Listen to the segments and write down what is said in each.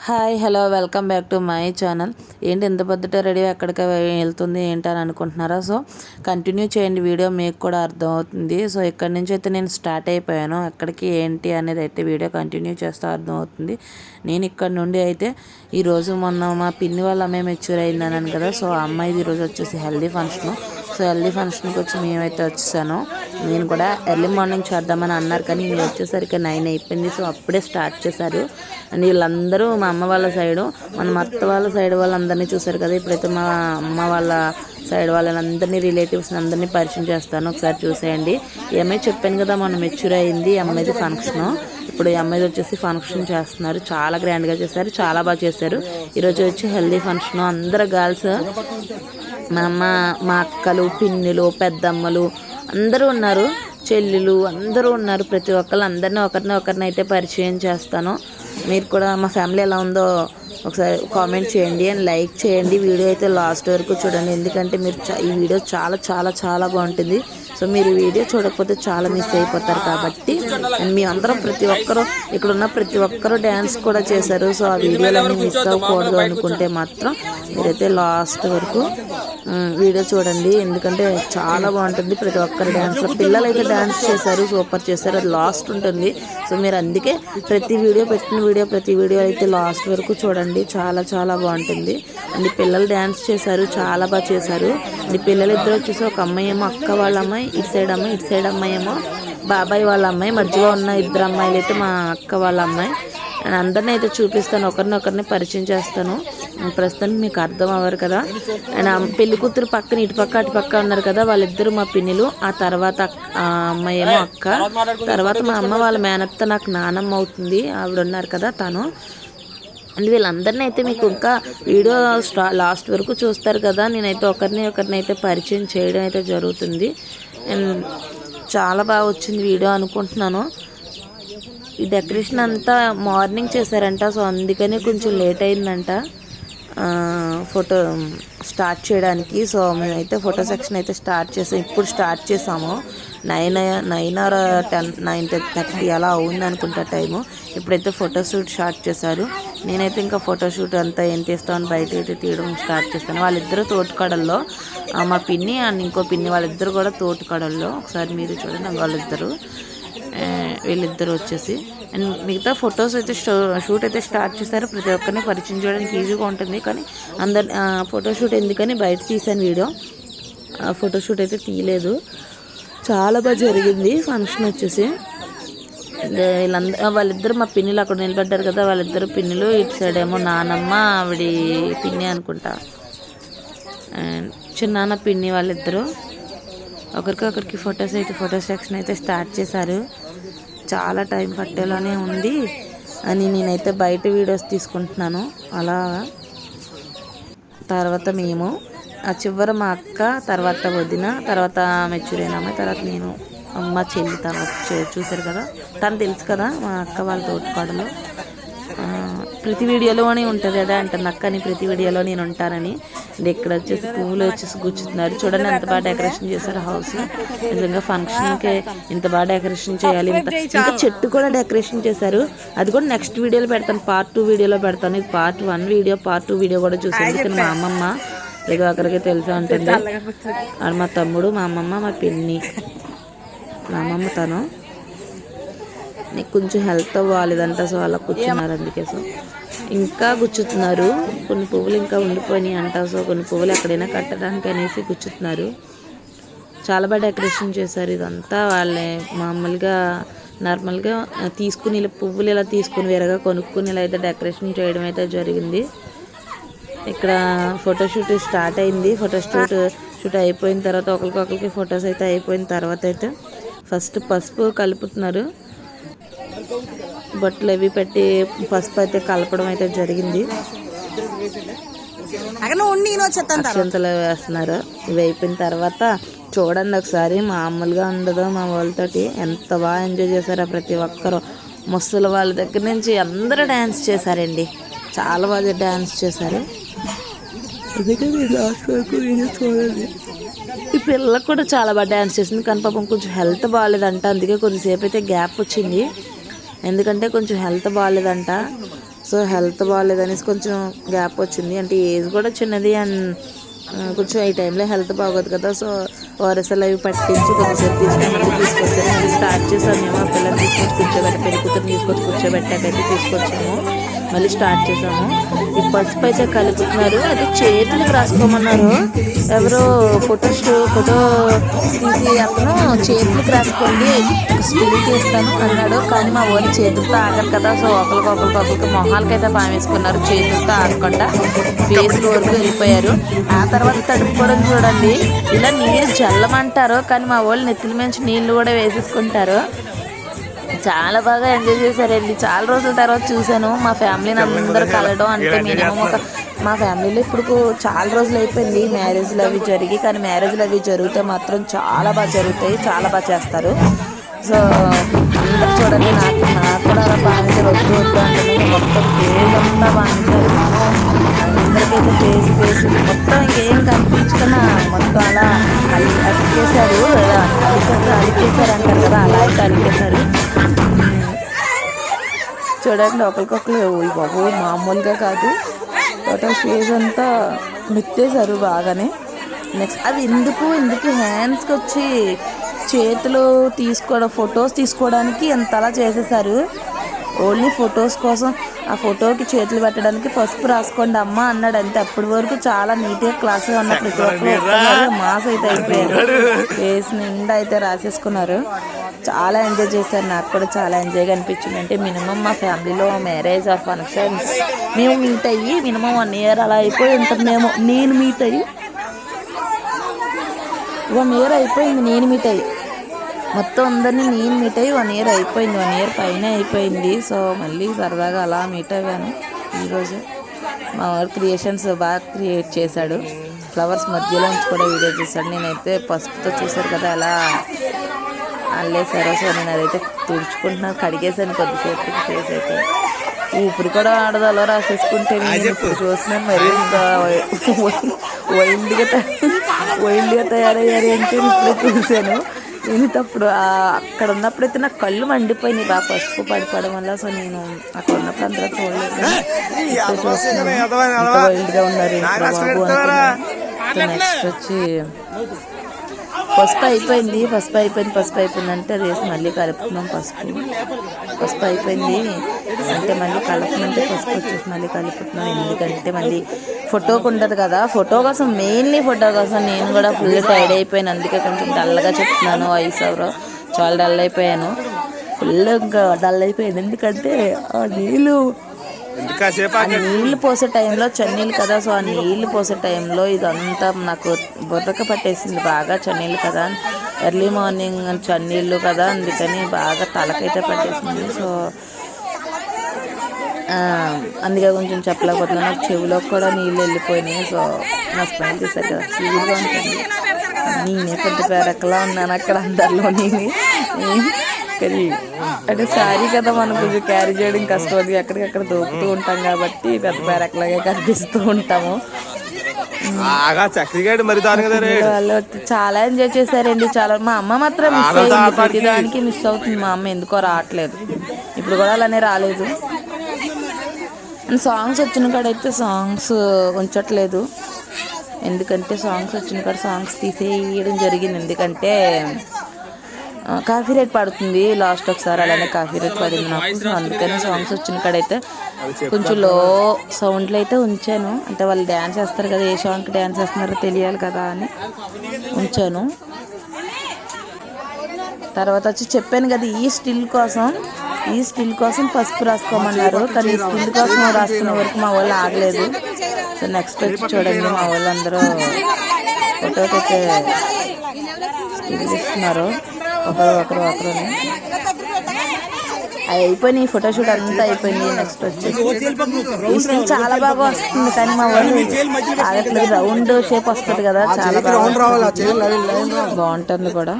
Hi hello welcome back to my channel. ఏంటి ఇంత పొద్దుట రెడీ ఎక్కడికి వెళ్తుంది ఏంటని అనుకుంటున్నారా? సో కంటిన్యూ చేయండి, వీడియో మీకు కూడా అర్థమవుతుంది. సో ఇక్కడి నుంచి అయితే నేను స్టార్ట్ అయిపోయాను. ఎక్కడికి ఏంటి అనేది అయితే వీడియో కంటిన్యూ చేస్తే అర్థమవుతుంది. నేను ఇక్కడ నుండి అయితే ఈరోజు మొన్న మా పిన్ని వాళ్ళ అమ్మాయి మెచ్యూర్ అయిందన్నాను కదా. సో ఆ అమ్మాయిది ఈరోజు వచ్చేసి హెల్దీ ఫంక్షను. సో హెల్దీ ఫంక్షన్కి వచ్చి మేమైతే వచ్చేసాను. నేను కూడా ఎర్లీ మార్నింగ్ చేద్దామని అన్నారు, కానీ మీరు వచ్చేసరికి 9 అయిపోయింది. సో అప్పుడే స్టార్ట్ చేశారు. అండ్ వీళ్ళందరూ మా అమ్మ వాళ్ళ సైడు, మన అత్త వాళ్ళ సైడ్ వాళ్ళందరినీ చూసారు కదా. ఇప్పుడైతే మా అమ్మ వాళ్ళ సైడ్ వాళ్ళందరినీ, రిలేటివ్స్ని అందరినీ పరిచయం చేస్తాను, ఒకసారి చూసేయండి. ఈ అమ్మాయి చెప్పాను కదా మొన్న మెచ్యూర్ అయింది, అమ్మాయిది ఫంక్షను. ఇప్పుడు ఈ అమ్మాయిది వచ్చేసి ఫంక్షన్ చేస్తున్నారు. చాలా గ్రాండ్గా చేశారు, చాలా బాగా చేశారు. ఈరోజు వచ్చి హెల్దీ ఫంక్షను. అందరు గర్ల్స్, మా అమ్మ, మా అక్కలు, పిన్నులు, పెద్దమ్మలు అందరూ ఉన్నారు, చెల్లెలు అందరూ ఉన్నారు. ప్రతి ఒక్కళ్ళు ఒకరిని అయితే పరిచయం చేస్తాను. మీరు కూడా మా ఫ్యామిలీ ఎలా ఉందో ఒకసారి కామెంట్ చేయండి అండ్ లైక్ చేయండి. వీడియో అయితే లాస్ట్ వరకు చూడండి, ఎందుకంటే మీరు ఈ వీడియో చాలా చాలా చాలా బాగుంటుంది. సో మీరు వీడియో చూడకపోతే చాలా మిస్ అయిపోతారు. కాబట్టి అండ్ మీ అందరం ప్రతి ఒక్కరు ఇక్కడ ఉన్న ప్రతి ఒక్కరు డ్యాన్స్ కూడా చేశారు. సో ఆ వీడియోలన్నీ మిస్ అవ్వకూడదు అనుకుంటే మాత్రం మీరైతే లాస్ట్ వరకు వీడియో చూడండి, ఎందుకంటే చాలా బాగుంటుంది. ప్రతి ఒక్కరు డ్యాన్స్లో పిల్లలు అయితే డ్యాన్స్ చేశారు, సూపర్ చేశారు. అది లాస్ట్ ఉంటుంది. సో మీరు అందుకే ప్రతి వీడియో అయితే లాస్ట్ వరకు చూడండి, చాలా చాలా బాగుంటుంది. అండ్ పిల్లలు డ్యాన్స్ చేశారు, చాలా బాగా చేశారు. అండ్ పిల్లలు ఇద్దరు వచ్చేసి ఒక అమ్మాయి ఏమో అక్క వాళ్ళ అమ్మాయి, ఇటు సైడ్ అమ్మాయి ఏమో బాబాయ్ వాళ్ళ అమ్మాయి, మధ్యలో ఉన్న ఇద్దరు అమ్మాయిలు అయితే మా అక్క వాళ్ళ అమ్మాయి. అండ్ అందరినీ అయితే చూపిస్తాను, ఒకరిని పరిచయం చేస్తాను. ప్రస్తుతానికి మీకు అర్థం అవ్వరు కదా. అండ్ పెళ్లి కూతురు పక్కన అటు పక్క ఉన్నారు కదా, వాళ్ళిద్దరు మా పిన్నిలు. ఆ తర్వాత ఆ అమ్మాయి ఏమో అక్క. తర్వాత మా అమ్మ వాళ్ళ మేనత్త, నాకు నానమ్మ అవుతుంది, ఆవిడ ఉన్నారు కదా తను. అండ్ వీళ్ళందరినీ అయితే మీకు ఇంకా వీడియో లాస్ట్ వరకు చూస్తారు కదా. నేనైతే ఒకరిని అయితే పరిచయం చేయడం అయితే జరుగుతుంది. అండ్ చాలా బాగా వచ్చింది వీడియో అనుకుంటున్నాను. ఈ డెకరేషన్ అంతా మార్నింగ్ చేశారంట, సో అందుకని కొంచెం లేట్ అయిందంట ఫోటో స్టార్ట్ చేయడానికి. సో మేమైతే ఫోటో సెక్షన్ అయితే ఇప్పుడు స్టార్ట్ చేసాము. 9 or 10, 9:30 అలా అవుంది అనుకుంటా టైము. ఇప్పుడైతే ఫోటోషూట్ స్టార్ట్ చేశారు. నేనైతే ఇంకా ఫోటోషూట్ అంతా ఏం తీస్తామని బయట అయితే తీయడం స్టార్ట్ చేస్తాను. వాళ్ళిద్దరూ తోటకడల్లో, మా పిన్ని అండ్ ఇంకో పిన్ని వాళ్ళిద్దరు కూడా తోటకడల్లో. ఒకసారి మీరు చూడండి, వీళ్ళిద్దరు వచ్చేసి. అండ్ మిగతా ఫొటోస్ అయితే షూట్ అయితే స్టార్ట్ చేశారు. ప్రతి ఒక్కరిని పరిచయం చేయడానికి ఈజీగా ఉంటుంది, కానీ ఫోటోషూట్ ఎందుకని బయట తీసాను వీడియో. ఫోటోషూట్ అయితే తీయలేదు. చాలా బాగా జరిగింది ఫంక్షన్ వచ్చేసి. వాళ్ళిద్దరు మా పిన్నిలు అక్కడ నిలబడ్డారు కదా, వాళ్ళిద్దరు పిన్నిలు. ఇటు సైడ్ ఏమో నానమ్మ, ఆవిడ పిన్ని అనుకుంటా, అండ్ చిన్నాన్న పిన్ని వాళ్ళిద్దరు. ఒకరికి ఫోటో సెక్షన్ అయితే స్టార్ట్ చేశారు. చాలా టైం పట్టేలానే ఉంది అని నేనైతే బయట వీడియోస్ తీసుకుంటున్నాను. అలా తర్వాత మేము ఆ చివరి మా అక్క, తర్వాత వదిన, తర్వాత మెచ్యూరైన అమ్మాయి, తర్వాత నేను, అమ్మ, చెల్లి తర్వాత చూశారు కదా. తను తెలుసు కదా, మా అక్క వాళ్ళ తోటకాడలో. ప్రతి వీడియోలోనే ఉంటుంది అదే అంటాను అక్క అని, ప్రతి వీడియోలో నేను ఉంటానని. ఇక్కడ వచ్చేసి పువ్వులు వచ్చేసి గుచ్చుతున్నారు. చూడండి ఎంత బాగా డెకరేషన్ చేశారు హౌస్. నిజంగా ఫంక్షన్కి ఇంత బాగా డెకరేషన్ చేయాలి. ఇంకా చెట్టు కూడా డెకరేషన్ చేశారు. అది కూడా నెక్స్ట్ వీడియోలో పెడతాను, పార్ట్ 2 వీడియోలో పెడతాను. ఇది పార్ట్ 1 వీడియో, పార్ట్ 2 వీడియో కూడా చూసాను. కానీ మా అమ్మమ్మ ఏదో అక్కడికి తెలుసు ఉంటుంది. అది మా తమ్ముడు, మా అమ్మమ్మ, మా పిన్ని. మా అమ్మమ్మ తను నీకు కొంచెం హెల్త్ బాగాలేదంట, సో అలా కూర్చున్నారు. అందుకే సో ఇంకా గుచ్చుతున్నారు. కొన్ని పువ్వులు ఇంకా ఉండిపోయినాయి అంట, సో కొన్ని పువ్వులు ఎక్కడైనా కట్టడానికి అనేసి గుచ్చుతున్నారు. చాలా బాగా డెకరేషన్ చేశారు. ఇదంతా వాళ్ళే మామూలుగా నార్మల్గా తీసుకుని ఇలా పువ్వులు ఇలా తీసుకుని వేరేగా కొనుక్కుని ఇలా అయితే డెకరేషన్ చేయడం అయితే జరిగింది. ఇక్కడ ఫోటోషూట్ స్టార్ట్ అయింది. ఫోటోషూట్ అయిపోయిన తర్వాత ఒకరికి ఫొటోస్ అయితే అయిపోయిన తర్వాత అయితే ఫస్ట్ పసుపు కలుపుతున్నారు. బొట్లు అవి పెట్టి పసుపు అయితే కలపడం అయితే జరిగింది. అక్షంతలు వేస్తున్నారు. ఇవి అయిపోయిన తర్వాత చూడండి ఒకసారి, మామూలుగా ఉండదు. మా వాళ్ళతోటి ఎంత బాగా ఎంజాయ్ చేశారో ప్రతి ఒక్కరు. ముసలి వాళ్ళ దగ్గర నుంచి అందరూ డ్యాన్స్ చేశారండి, చాలా బాగా డ్యాన్స్ చేశారు. అందుకే మీరు లాస్ట్ వరకు చూడండి. ఈ పిల్లలకు కూడా చాలా బాగా డ్యాన్స్ చేసింది, కానీ పాపం కొంచెం హెల్త్ బాగాలేదంట, అందుకే కొద్దిసేపు అయితే గ్యాప్ వచ్చింది. ఎందుకంటే కొంచెం హెల్త్ బాగాలేదంట. సో హెల్త్ బాగాలేదనేసి కొంచెం గ్యాప్ వచ్చింది. అంటే ఏజ్ కూడా చిన్నది అండ్ కొంచెం ఈ టైంలో హెల్త్ బాగోదు కదా. సో ఓఆర్ఎస్ఎల్ అవి పట్టించి కొద్దిసేపు తీసుకుని మళ్ళీ తీసుకొచ్చాను. మళ్ళీ స్టార్ట్ చేసాము మేము. ఆ పిల్లలు తీసుకొచ్చి కూర్చోబెట్టి పెళ్లి కూతురు తీసుకొచ్చి కూర్చోబెట్టాకైతే తీసుకొచ్చాము. మళ్ళీ స్టార్ట్ చేసాము. ఈ పసుపు అయితే కలుపుతున్నారు. అది చేతులకు రాసుకోమన్నారు. ఎవరో ఫోటో తీసి అతను చేతులకు రాసుకోండి స్టిల్ తీస్తాను అన్నాడు. కానీ మా ఊరి చేతులతో ఆగరు కదా. సో ఒకరికి మొహాలకైతే పామేసుకున్నారు. చేతులతో ఆగకుండా ఫేస్ వరకు వెళ్ళిపోయారు. ఆ తర్వాత తడుపుకోవడం చూడండి. ఇలా నీళ్ళు చల్లమంటారు కానీ మా వాళ్ళు నెత్తిల మించి నీళ్ళు కూడా వేసేసుకుంటారు. చాలా బాగా ఎంజాయ్ చేశారండి. చాలా రోజుల తర్వాత చూశాను మా ఫ్యామిలీని అందరూ కలవడం. అంటే మినిమం మా ఫ్యామిలీలో ఇప్పుడు చాలా రోజులు అయిపోయింది మ్యారేజ్లు అవి జరిగి. కానీ మ్యారేజ్లు అవి జరిగితే మాత్రం చాలా బాగా జరుగుతాయి, చాలా బాగా చేస్తారు. సో అందరు చూడండి, నాకు కూడా అలా బాగా వద్దు అంటే మొత్తం ఫేస్ అంతా బాగా అందరికైతే ఫేస్ మొత్తం ఇంకేం కనిపించుకున్నా మొత్తం అలా అలికేశారు. అలికేశారు అంటారు కదా, అలా అయితే అలికేశారు. చూడండి ఒకరికొకరు బాబు మామూలుగా కాదు, టోటల్ ఫేస్ అంతా మెత్తేశారు బాగానే. నెక్స్ట్ అది ఎందుకు హ్యాండ్స్కి వచ్చి చేతులు ఫొటోస్ తీసుకోవడానికి ఎంతలా చేసేసారు. ఓన్లీ ఫొటోస్ కోసం ఆ ఫోటోకి చేతులు పెట్టడానికి పసుపు రాసుకోండి అమ్మ అన్నాడు అంతే. అప్పటి వరకు చాలా నీట్గా క్లాస్గా ఉన్న ప్రతి ఒక్కరు మాస్ అయితే అయిపోయారు. ఫేస్ నిండా అయితే రాసేసుకున్నారు. చాలా ఎంజాయ్ చేశారు. నాకు కూడా చాలా ఎంజాయ్గా అనిపించింది. అంటే మినిమం మా ఫ్యామిలీలో మ్యారేజ్ ఆర్ ఫంక్షన్స్ మేము మీట్ అయ్యి మినిమం 1 year అలా అయిపోయి ఉంటుందేమో. నేను మీట్ అయ్యి 1 year అయిపోయింది. నేను మీట్ అయ్యి మొత్తం అందరినీ నేను మీట్ అయ్యి 1 year అయిపోయింది. 1 year పైన అయిపోయింది. సో మళ్ళీ సరదాగా అలా మీట్ అయ్యాను ఈరోజు. మా వారు క్రియేషన్స్ బాగా క్రియేట్ చేశాడు. ఫ్లవర్స్ మధ్యలో నుంచి కూడా వీడియో చేశాడు. నేనైతే పసుపుతో చూశారు కదా అలా అల్లేసారో. సో నేను అదైతే తుడుచుకుంటున్నాను, కడిగేసాను కొద్దిసేపు. ఫేస్ అయితే ఊపిరి కూడా ఆడదు అలా రాసేసుకుంటే. నేను ఇప్పుడు చూస్తున్నాను మరి ఇంకా వైల్డ్గా తయారయ్యారు అంటే ఇప్పుడే చూశాను. నేను అప్పుడు అక్కడ ఉన్నప్పుడైతే నాకు కళ్ళు మండిపోయినాయి బాగా పసుపు పడిపోవడం వల్ల. సో నేను అక్కడ ఉన్నప్పుడు అందరూ చూడలేదు. ఇప్పుడు చూస్తున్నాను ఎంత వైల్డ్గా ఉన్నారు ఇంట్లో బాబు అనుకున్నాను. నెక్స్ట్ వచ్చి పసుపు అయిపోయింది అంటే అది వేసి మళ్ళీ కలుపుతున్నాం. పసుపు అయిపోయింది అంటే మళ్ళీ కలుపుతుంటే పసుపు వచ్చేసి మళ్ళీ కలుపుతున్నాం. ఎందుకంటే మళ్ళీ ఫోటోకి ఉండదు కదా. మెయిన్లీ ఫోటో కోసం నేను కూడా ఫుల్ టైర్డ్ అయిపోయాను. అందుకే కొంచెం డల్గా చెప్తున్నాను. వాయిస్ ఓవర్ చాలా డల్ అయిపోయాను. ఫుల్ ఇంకా డల్ అయిపోయింది. ఎందుకంటే ఆ నీళ్ళు పోసే టైంలో చన్నీళ్ళు కదా. సో ఆ నీళ్ళు పోసే టైంలో ఇదంతా నాకు బుర్రక పట్టేసింది బాగా. చన్నీళ్ళు కదా, ఎర్లీ మార్నింగ్ చన్నీళ్ళు కదా, అందుకని బాగా తలకైతే పట్టేసింది. సో అందుకే కొంచెం చెప్పలేకపోతున్నాను. నాకు చెవిలోకి కూడా నీళ్ళు వెళ్ళిపోయినాయి. సో నా స్మైల్ చేశారు కదా సీరియల్గా ఉంటుంది. నేనే పెద్ద పేరక్కలా ఉన్నాను అక్కడ అందరిలో. కానీ అంటే శారీ కదా మనం కొంచెం క్యారీ చేయడం కష్టం. అది ఎక్కడికక్కడ దూకుతూ ఉంటాం కాబట్టి పెద్ద పేరక్కలాగే కనిపిస్తూ ఉంటాము. వాళ్ళు చాలా ఎంజాయ్ చేశారండి. చాలా మా అమ్మ మాత్రం మిస్ అయ్యింది. ప్రతిదానికి మిస్ అవుతుంది మా అమ్మ. ఎందుకో రావట్లేదు. ఇప్పుడు కూడా అలానే రాలేదు. సాంగ్స్ వచ్చిన కాడైతే సాంగ్స్ ఉంచట్లేదు. ఎందుకంటే సాంగ్స్ వచ్చిన కాడ సాంగ్స్ తీసేయడం జరిగింది. ఎందుకంటే కాఫీ రేట్ పడుతుంది. లాస్ట్ ఒకసారి అలానే కాఫీ రేట్ పడింది నాకు. సో అందుకని సాంగ్స్ వచ్చిన కాడైతే కొంచెం లో సౌండ్లో అయితే ఉంచాను. అంటే వాళ్ళు డ్యాన్స్ చేస్తారు కదా, ఏ సాంగ్కి డ్యాన్స్ చేస్తున్నారో తెలియాలి కదా అని ఉంచాను. తర్వాత వచ్చి చెప్పాను కదా ఈ స్టిల్ కోసం పసుపు రాసుకోమన్నారు. కానీ ఈ స్టిల్ కోసం రాసుకునే వరకు మా వాళ్ళు ఆగలేదు. సో నెక్స్ట్ వచ్చి చూడండి మా వాళ్ళందరూ ఫోటోకైతే స్టిల్ ఇస్తున్నారు ఒకరుని. అయిపోయినాయి ఫోటోషూట్ అంతా అయిపోయింది. నెక్స్ట్ వచ్చేసి ఈ స్టిల్ చాలా బాగా వస్తుంది కానీ మా వాళ్ళు ఆగట్లేదు. రౌండ్ షేప్ వస్తుంది కదా, చాలా బాగా బాగుంటుంది కూడా.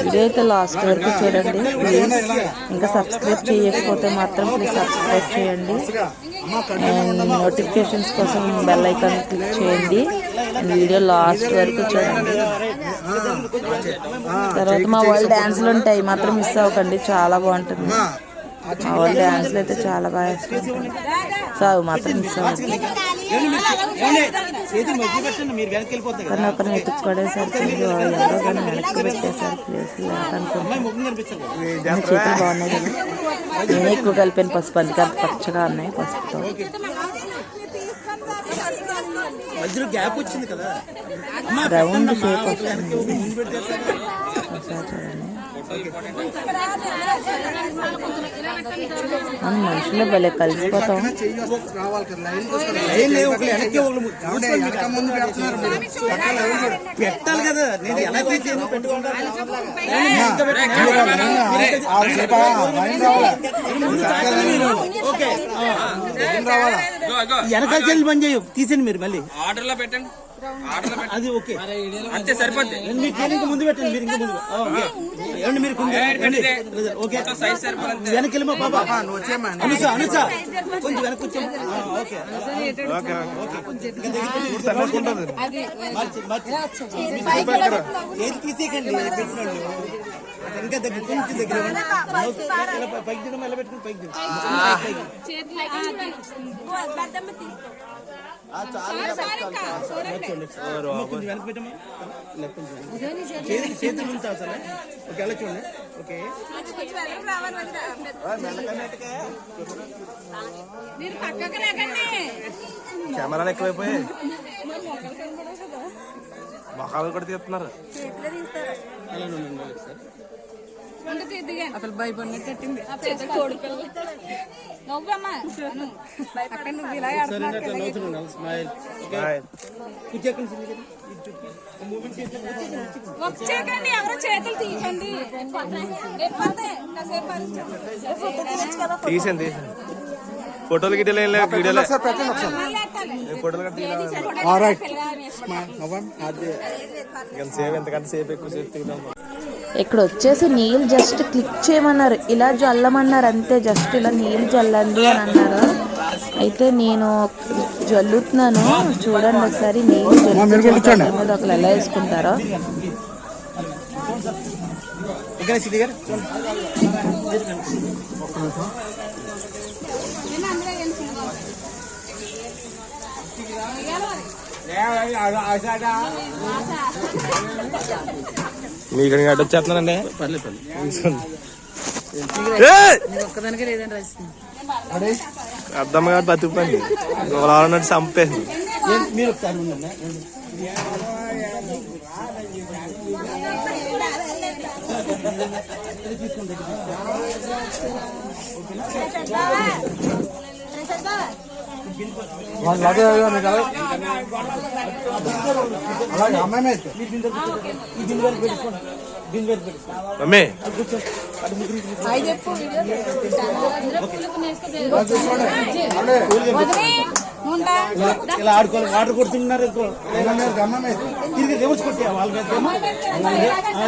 వీడియో అయితే లాస్ట్ వరకు చూడండి ప్లీజ్. ఇంకా సబ్స్క్రైబ్ చేయకపోతే మాత్రం ప్లీజ్ సబ్స్క్రైబ్ చేయండి. అండ్ నోటిఫికేషన్స్ కోసం బెల్ ఐకాన్ క్లిక్ చేయండి. వీడియో లాస్ట్ వరకు చూడండి. తర్వాత మా వాళ్ళు డ్యాన్స్లు ఉంటాయి మాత్రం మిస్ అవ్వకండి, చాలా బాగుంటుంది. మా వాళ్ళు డ్యాన్స్లు అయితే చాలా బాగా వేసుకుంటారు. సో అవి మాత్రం మిస్ అవ్వదు. కానీ ఒకరిని ఎత్తుక్కోడేసరికి ఎవరో కానీ వెనక్కి పెట్టేసరికి ప్లేస్ లేదనుకుంటున్నాను. చేతులు బాగున్నాయి కదా, నేను ఎక్కువ కలిపాను పసుపు, అందుకే అంత పచ్చగా ఉన్నాయి పసుపుతో. రౌండ్ షేప్ వస్తుంది. ఒకసారి చూడండి, మనం మనుషులు భలే కలిసిపోతాం. పెట్టాలి కదా, నేను ఎలా వెనకాల చెల్లి పని చేయ తీసేయండి మీరు మళ్ళీ ఆర్డర్ లో పెట్టండి. అది ఓకే అంతే సరిపోద్ది. మీరు ముందు పెట్టండి, మీరు ఇంకా ముందు ఏమండి మీరు ఓకే వెనక్కి వెళ్ళి బాబా అనుసా అనుసా కొంచెం వెనక్కి వచ్చాము. ఓకే ఏది తీసేయకండి పెట్టినాడు ఇంకా దగ్గర కొంచెం దగ్గర పైకి దిగడం ఎలా పెట్టుకుని పైకి దిగు కొంచెం వెనక్కి పెట్టమ్మా. చేతులు ఉంచాలి సార్. ఓకే అలా చూడండి. ఓకే కెమెరాలు ఎక్కువైపోయాయి, మొహాలు కూడా తీస్తున్నారు. అసలు భయపడినట్టింది. ఎవరో చేతులు తీయండి, తీసండి ఫోటోలు గిట్ట వీడియోలో ఎంతకంటే సేపు ఎక్కువ సేపు తీద్దాం. ఇక్కడ వచ్చేసి నీళ్ళు జస్ట్ క్లిక్ చేయమన్నారు, ఇలా జల్లమన్నారు అంతే. జస్ట్ ఇలా నీళ్ళు జల్లండి అని అన్నారు. అయితే నేను జల్లుతున్నాను, చూడండి ఒకసారి. నీళ్ళు జల్లుతుంది మీద ఒకరు ఎలా వేసుకుంటారో. మీకు అటు వచ్చేస్తున్నానండి. అర్థం కాదు బతుకుపండి అన్నట్టు చంపేసి మీరు ఒకసారి ఇలా ఆడుకోవాలి. వాటర్ కొడుతున్నారు, తిరిగి రివర్స్ కొట్టే వాళ్ళ మీద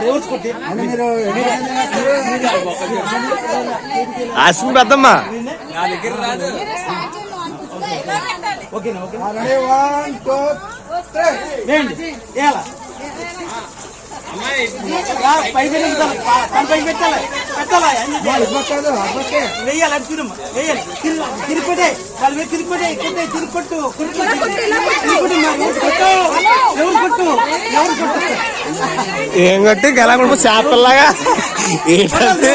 రివర్స్ కొట్టి ఆశ పెద్దమ్మా ఓకేనా. ఓకే పైకి పెట్టాలి పెట్టాలి వేయాలి అనుకున్నాం. వేయాలి తిరుపతి వాళ్ళ మీద తిరుపతి తిరుపట్టు ఎవరు కొట్టు ఏం కొట్టి గెలా కూడా చేపల్లాగా ఏంటంటే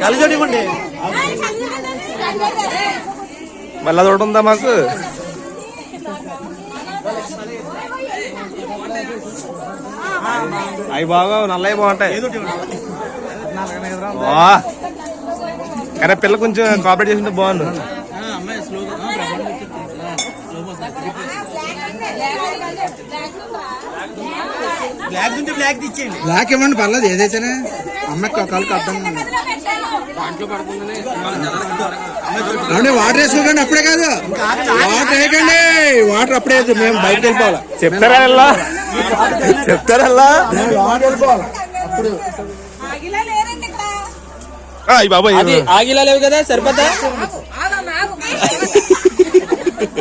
కలిజోడివ్వండి. మళ్ళా తోట ఉందా మాకు? అవి బాగా నల్లవి బాగుంటాయి కానీ పిల్ల కొంచెం కోఆపరేట్ చేసింటే బాగుంది. బ్లాక్ ఇవ్వండి పర్లేదు, ఏదైతేనే అమ్మాయికి కాళ్ళకి అర్థం. వాటర్ వేసుకోకండి, అప్పుడే కాదు వాటర్ వేయకండి. వాటర్ అప్పుడే మేము బయటకు వెళ్ళిపోవాలి. చెప్తారా చెప్తారా వాటర్ వెళ్ళిపోవాలి. అప్పుడు బాబాయ్ అది ఆగిలా లేవు కదా సరిపోతా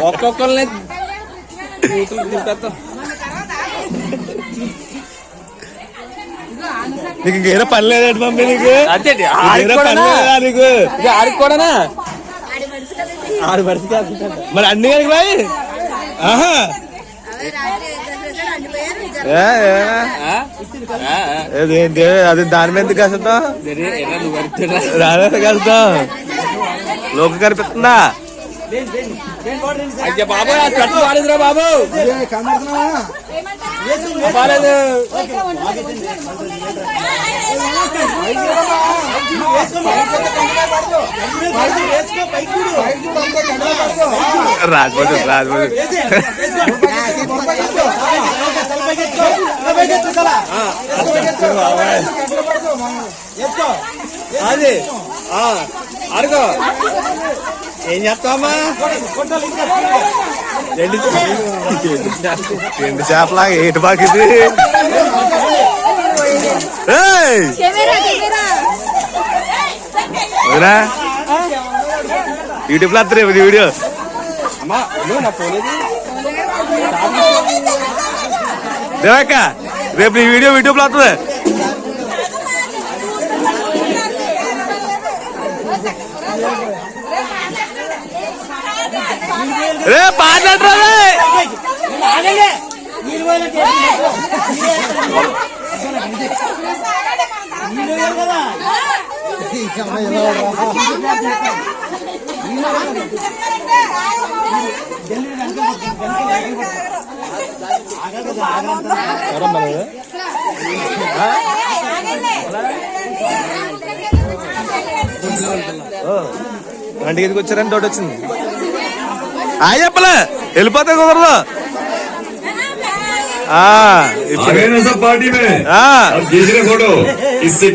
ఒక్కొక్కరిని తింపేస్తాం. నీకు ఇంకేదో పని లేదండి మమ్మీ నీకు అంతే నీకు ఆడికి కూడానా ఆడు పడిచి మరి అన్ని కనుక బాయ్ ఏంటి అది దాని మీద కలుస్తాం దాని మీద కలుస్తాం లోక కనిపిస్తుందా అయ్యా బాబు కట్టు వాడేదిరా బాబు బాలేదు రాజమండ్రి అది అడుగు ఏం చేస్తావమ్మా రెండు చేపలాగా ఏటు బాకింది యూట్యూబ్ లో వస్తుంది వీడియో అమ్మా నా ఫోన్ దేవక్క రేపు నీ వీడియో యూట్యూబ్ లో వస్తుంది రే పాటరా వంటికి ఎందుకు వచ్చారని డౌట్ వచ్చింది చెప్పలే వెళ్ళిపోతే కుదరదు सब पार्टी में अब दूसरे फोटो इससे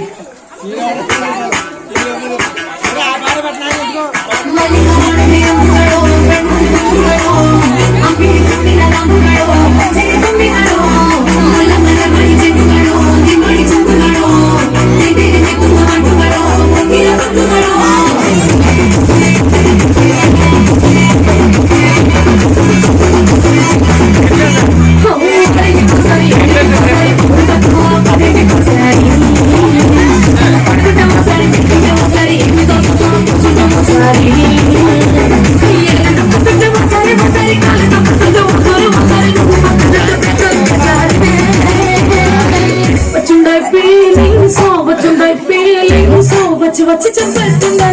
వచ్చి చెప్పేస్తుంది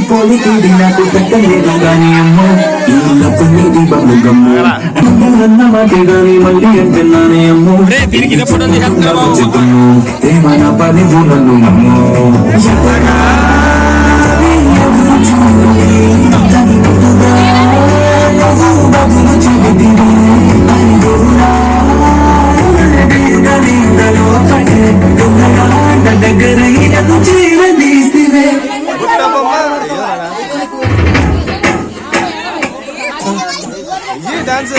పోలి తీడి నాకు పెట్టలేదు గాని అమ్మో ఇలా పన్నీది బలుగమ్ము అన్న మాటే గాని మళ్ళీ అంటున్నానే అమ్మో చెప్పును ఏమన పని నన్ను అమ్మో దగ్గర జీవనీస్తే డాన్స్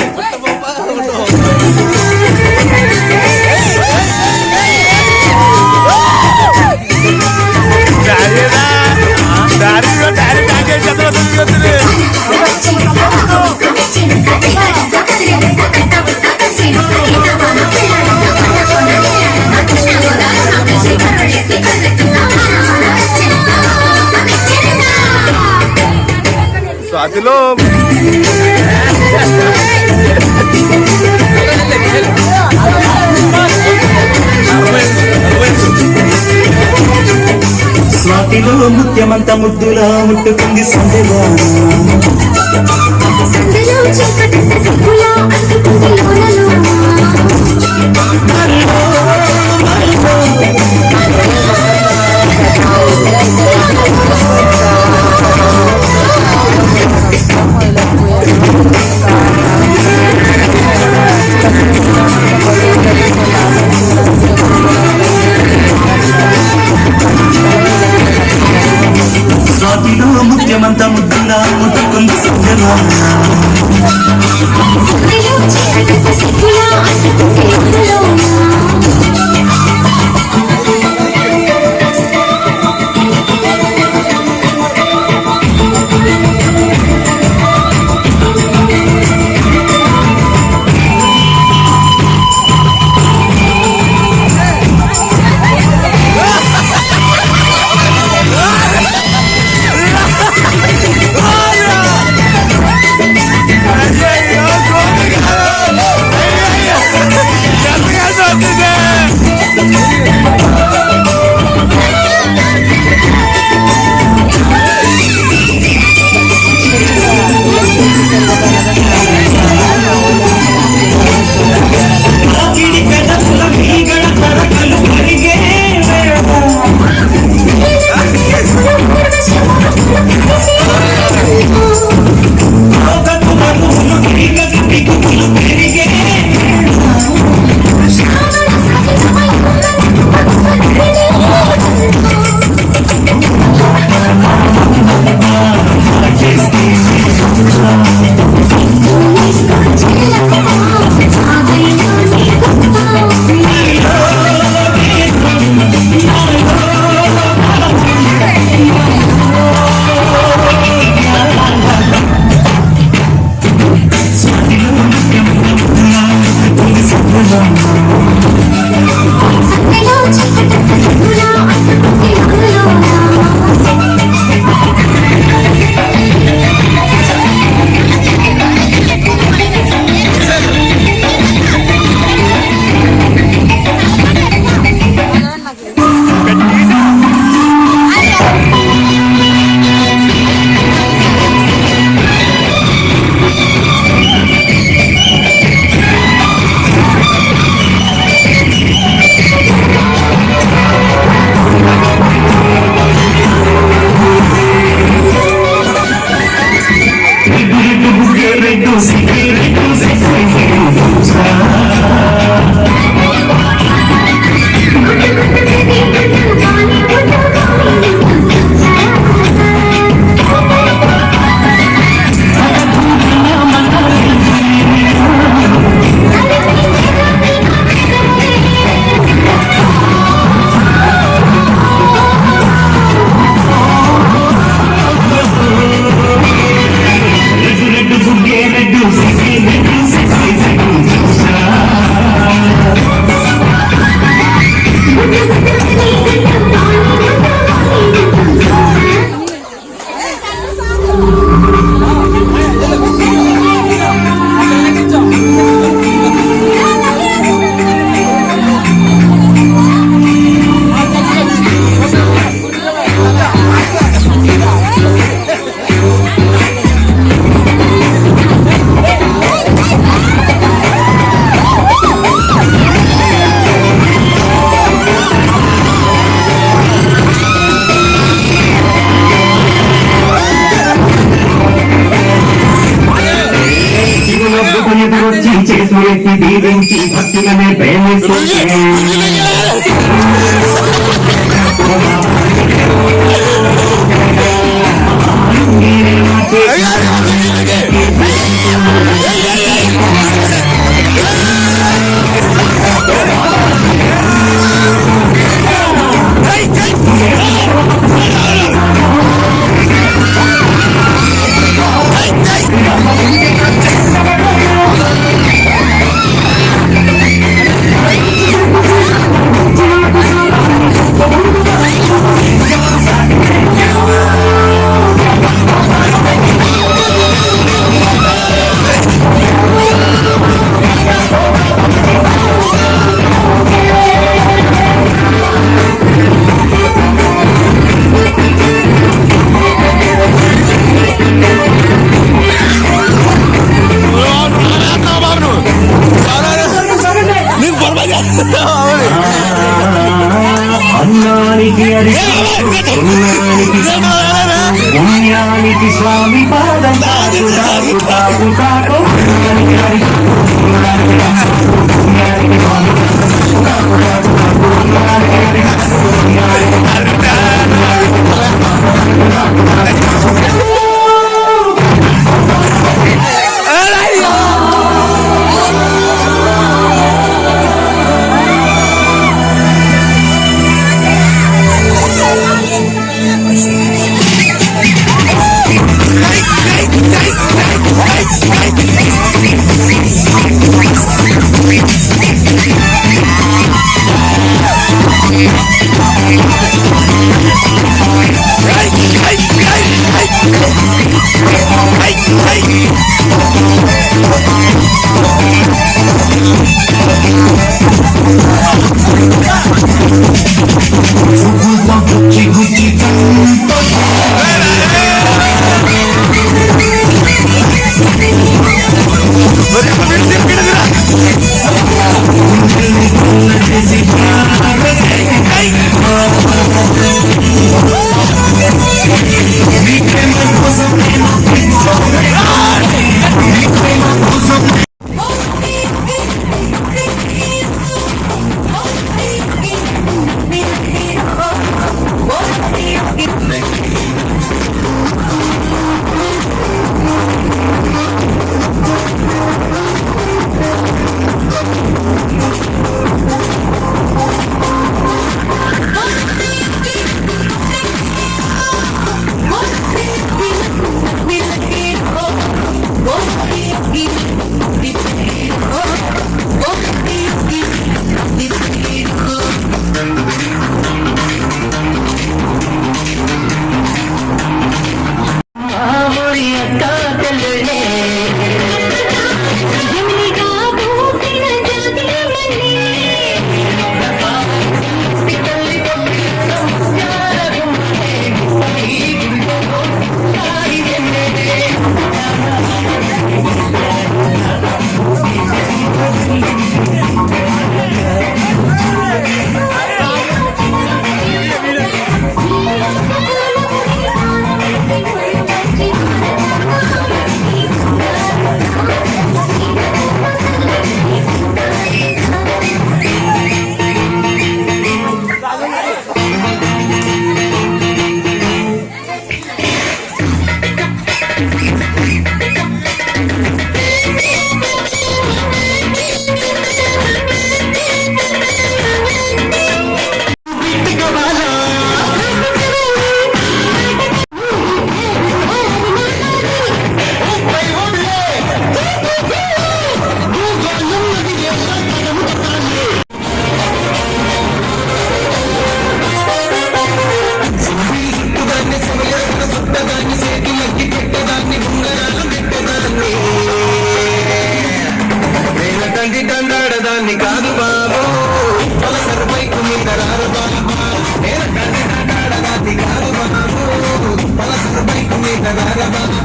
స్వాతిలో స్వాతిలో ముత్యమంత ముద్దులా ముట్టుకుంది సందెలా చేసి దీవించి భక్తులనే ప్రేమిస్తుంటే అన్నానికి పుణ్యానికి స్వామి పాదం తాకు తాకు తాకు తాకు దండాడదాన్ని కాదు బాబు పలసర బైకు మీద రారు బాబు దండాడదాన్ని కాదు బాబు పలసర బైకు మీద రారు బాబు